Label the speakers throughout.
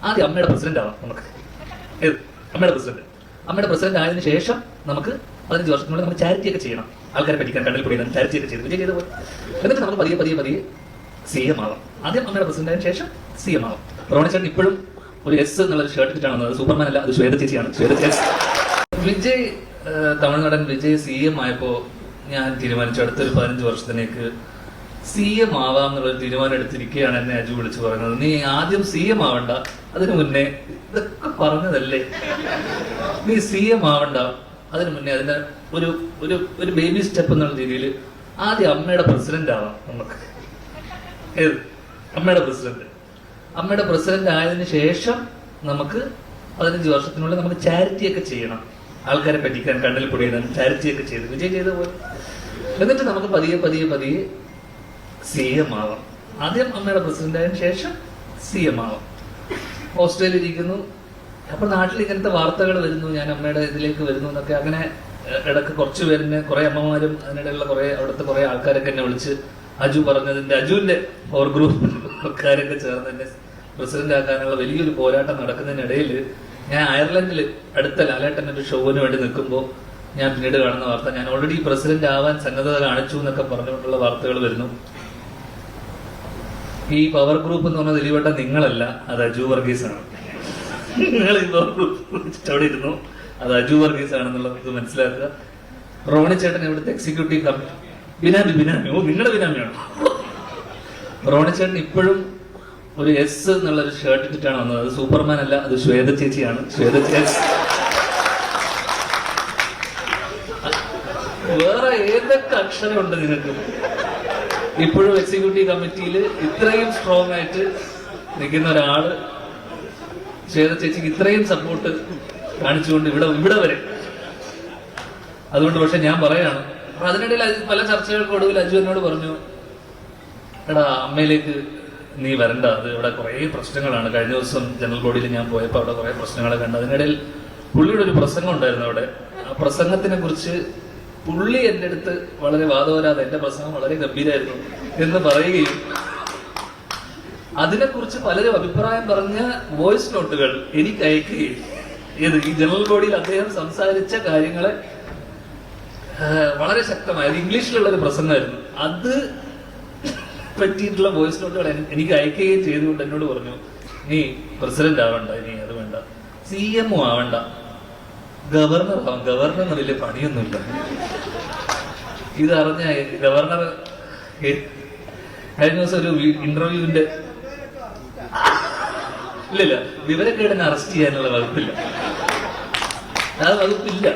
Speaker 1: ആദ്യം അമ്മയുടെ പ്രസിഡന്റ് ആവാം നമുക്ക്. അമ്മയുടെ പ്രസിഡന്റ് ആയതിനു ശേഷം നമുക്ക് 15 വർഷത്തിനുള്ളിൽ നമുക്ക് ചാരിറ്റി ഒക്കെ ചെയ്യണം. ആൾക്കാരെ പറ്റിക്കാൻ കണ്ണിൽ പൊടിയാൻ ചാരിറ്റി ഒക്കെ ചെയ്ത് വിജയ് ചെയ്ത പോലെ. എന്നിട്ട് നമുക്ക് പതിയെ CM ആവാം. ആദ്യം അമ്മയുടെ പ്രസിഡന്റ് ആയതിനു ശേഷം CM ആവാം. റോണിച്ചേട്ടൻ ഇപ്പോഴും ഒരു S എന്നുള്ളൊരു ഷർട്ട് ഇട്ടിട്ടാണ് വന്നത്. സൂപ്പർമാൻ അല്ല, അത് ശ്വേത ചേച്ചിയാണ്. വിജയ് തമിഴ്നാടൻ വിജയ് CM ആയപ്പോ ഞാൻ തീരുമാനിച്ചു അടുത്തൊരു 15 വർഷത്തിലേക്ക് CM ആവാം എന്നുള്ളൊരു തീരുമാനം എടുത്തിരിക്കുകയാണ്. എന്നെ അജു വിളിച്ചു പറയുന്നത്, നീ ആദ്യം CM ആവണ്ട, അതിനു മുന്നേ ഇതൊക്കെ പറഞ്ഞതല്ലേ, നീ CM ആവണ്ട, അതിനു മുന്നേ അതിന്റെ ഒരു ബേബി സ്റ്റെപ്പ് എന്നുള്ള രീതിയിൽ ആദ്യം അമ്മയുടെ പ്രസിഡന്റ് ആവാം നമുക്ക്. അമ്മയുടെ പ്രസിഡന്റ് ആയതിനു ശേഷം നമുക്ക് 15 വർഷത്തിനുള്ളിൽ നമുക്ക് ചാരിറ്റി ഒക്കെ ചെയ്യണം. ആൾക്കാരെ പറ്റിക്കാൻ കണ്ണിൽ പൊടിയാൻ ചാരിറ്റി ഒക്കെ ചെയ്ത് വിജയ് ചെയ്ത പോലെ. എന്നിട്ട് നമുക്ക് പതിയെ CM ആവാം. ആദ്യം അമ്മയുടെ പ്രസിഡന്റ് ആയതിനു ശേഷം CM ആവാം. ഓസ്ട്രേലിയയിൽ ഇരിക്കുന്നു, അപ്പൊ നാട്ടിൽ ഇങ്ങനത്തെ വാർത്തകൾ വരുന്നു, ഞാൻ അമ്മയുടെ ഇതിലേക്ക് വരുന്നു എന്നൊക്കെ. അങ്ങനെ ഇടയ്ക്ക് കുറച്ച് പേരിന്, കുറെ അമ്മമാരും അതിനിടയിലുള്ള അവിടുത്തെ കുറെ ആൾക്കാരൊക്കെ എന്നെ വിളിച്ച് അജു പറഞ്ഞതിന്റെ, അജുവിന്റെ പവർ ഗ്രൂപ്പുകാരൊക്കെ ചേർന്ന് എന്നെ പ്രസിഡന്റ് ആക്കാനുള്ള വലിയൊരു പോരാട്ടം നടക്കുന്നതിനിടയിൽ ഞാൻ അയർലൻഡിൽ അടുത്ത ലാലേട്ടൻ്റെ ഒരു ഷോവിന് വേണ്ടി നിൽക്കുമ്പോൾ ഞാൻ പിന്നീട് കാണുന്ന വാർത്ത, ഞാൻ ഓൾറെഡി പ്രസിഡന്റ് ആവാൻ സന്നദ്ധത കാണിച്ചു എന്നൊക്കെ പറഞ്ഞുകൊണ്ടുള്ള വാർത്തകൾ വരുന്നു. ഈ പവർ ഗ്രൂപ്പ് എന്ന് പറഞ്ഞാൽ ദിലീപേട്ട നിങ്ങളല്ല, അത് അജു വർഗീസ് ആണ്. നിങ്ങൾ ഈ പവർ ഗ്രൂപ്പ് അവിടെ ഇരുന്നു, അത് അജു വർഗീസ് ആണെന്നുള്ളത് ഇത് മനസ്സിലാക്കുക. റോണി ചേട്ടൻ ഇവിടുത്തെ എക്സിക്യൂട്ടീവ് കമ്മിറ്റി ബിനാമി നിങ്ങളുടെ ബിനാമിയാണ്. റോണി ചേട്ടൻ ഇപ്പോഴും ഒരു S എന്നുള്ളൊരു ഷർട്ട് ഇട്ടിട്ടാണ് വന്നത്. അത് സൂപ്പർമാൻ അല്ല, അത് ശ്വേത ചേച്ചിയാണ്. ശ്വേത ചേച്ചി വേറെ ഏതൊക്കെ അക്ഷരമുണ്ട് നിങ്ങൾക്ക്? ഇപ്പോഴും എക്സിക്യൂട്ടീവ് കമ്മിറ്റിയിൽ ഇത്രയും സ്ട്രോങ് ആയിട്ട് നിൽക്കുന്ന ഒരാള് ശ്വേത ചേച്ചിക്ക് ഇത്രയും സപ്പോർട്ട് കാണിച്ചുകൊണ്ട് ഇവിടെ വരെ. അതുകൊണ്ട് പക്ഷെ ഞാൻ പറയാണ്, അതിനിടയിൽ പല ചർച്ചകൾക്കൊടുവിൽ അജു എന്നോട് പറഞ്ഞു, എടാ അമ്മയിലേക്ക് നീ വരണ്ട, അത് ഇവിടെ കുറെ പ്രശ്നങ്ങളാണ്. കഴിഞ്ഞ ദിവസം ജനറൽ ബോഡിയിൽ ഞാൻ പോയപ്പോൾ അവിടെ കുറെ പ്രശ്നങ്ങളെ കണ്ടു. അതിനിടയിൽ പുള്ളിയുടെ ഒരു പ്രസംഗം ഉണ്ടായിരുന്നു അവിടെ. ആ പ്രസംഗത്തിനെ കുറിച്ച് പുള്ളി എന്റെ അടുത്ത് വളരെ വാദവരാതെ, എന്റെ പ്രസംഗം വളരെ ഗംഭീരമായിരുന്നു എന്ന് പറയുകയും അതിനെക്കുറിച്ച് പലരും അഭിപ്രായം പറഞ്ഞ വോയിസ് നോട്ടുകൾ എനിക്ക് അയക്കുകയും ഈ ജനറൽ ബോഡിയിൽ അദ്ദേഹം സംസാരിച്ച കാര്യങ്ങളെ വളരെ ശക്തമായത് ഇംഗ്ലീഷിലുള്ള ഒരു പ്രസംഗമായിരുന്നു, അത് പറ്റിയിട്ടുള്ള വോയിസ് നോട്ടുകൾ എനിക്ക് അയക്കുകയും ചെയ്തുകൊണ്ട് എന്നോട് പറഞ്ഞു, നീ പ്രസിഡന്റ് ആവണ്ട, ഇനി അത് വേണ്ട, CM ആവണ്ട, ഗവർണർ ആവാം. ഗവർണറിന് വലിയ പണിയൊന്നുമില്ല. ഇതറിഞ്ഞ ഗവർണർ കഴിഞ്ഞ ദിവസം ഒരു ഇന്റർവ്യൂവിന്റെ ഇല്ല വിവരക്കേടിനെ അറസ്റ്റ് ചെയ്യാനുള്ള വകുപ്പില്ല. ആ വകുപ്പില്ല,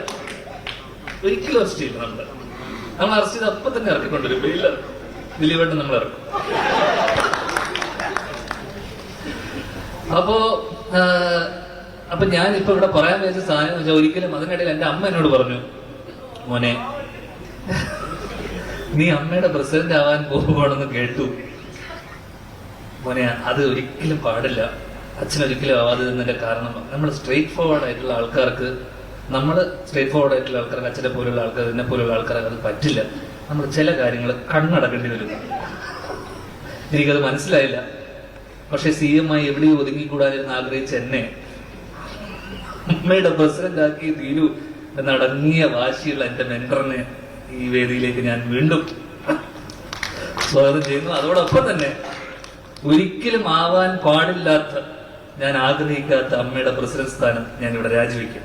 Speaker 1: ഒരിക്കലും അറസ്റ്റ് ചെയ്യില്ല. നമ്മൾ അറസ്റ്റ് ചെയ്ത് അപ്പൊ തന്നെ ഇറക്കിക്കൊണ്ടിരും. ഇല്ല, ദിലീപേട്ടൻ നമ്മൾ ഇറക്കും. അപ്പൊ ഞാൻ ഇപ്പൊ ഇവിടെ പറയാൻ വിചാരിച്ച സാധനം എന്ന് വെച്ചാൽ, ഒരിക്കലും അതിനിടയിൽ എന്റെ അമ്മ എന്നോട് പറഞ്ഞു, മോനെ നീ അമ്മയുടെ പ്രസിഡന്റ് ആവാൻ പോകുവാണെന്ന് കേട്ടു മോനെ, അത് ഒരിക്കലും പാടില്ല, അച്ഛനൊരിക്കലും ആവാതിരുന്നതിന്റെ കാരണം നമ്മൾ സ്ട്രേറ്റ് ഫോർവേഡ് ആയിട്ടുള്ള ആൾക്കാർക്ക് അച്ഛനെ പോലുള്ള ആൾക്കാർ, എന്നെ പോലുള്ള ആൾക്കാർക്ക് അത് പറ്റില്ല. നമ്മൾ ചില കാര്യങ്ങൾ കണ്ണടക്കേണ്ടി വരുന്നു. എനിക്കത് മനസ്സിലായില്ല. പക്ഷെ CM ആയി എവിടെയും ഒതുങ്ങിക്കൂടാനിരുന്ന് ആഗ്രഹിച്ച എന്നെ അമ്മയുടെ പ്രസിഡന്റ് ആക്കി തീരൂ എന്നടങ്ങിയ വാശിയുള്ള എന്റെ മെന്ററിനെ ഈ വേദിയിലേക്ക് ഞാൻ വീണ്ടും സ്വാഗതം ചെയ്യുന്നു. അതോടൊപ്പം തന്നെ ഒരിക്കലും ആവാൻ പാടില്ലാത്ത, ഞാൻ ആഗ്രഹിക്കാത്ത അമ്മയുടെ പ്രസിഡന്റ് സ്ഥാനം ഞാൻ ഇവിടെ രാജിവെക്കും.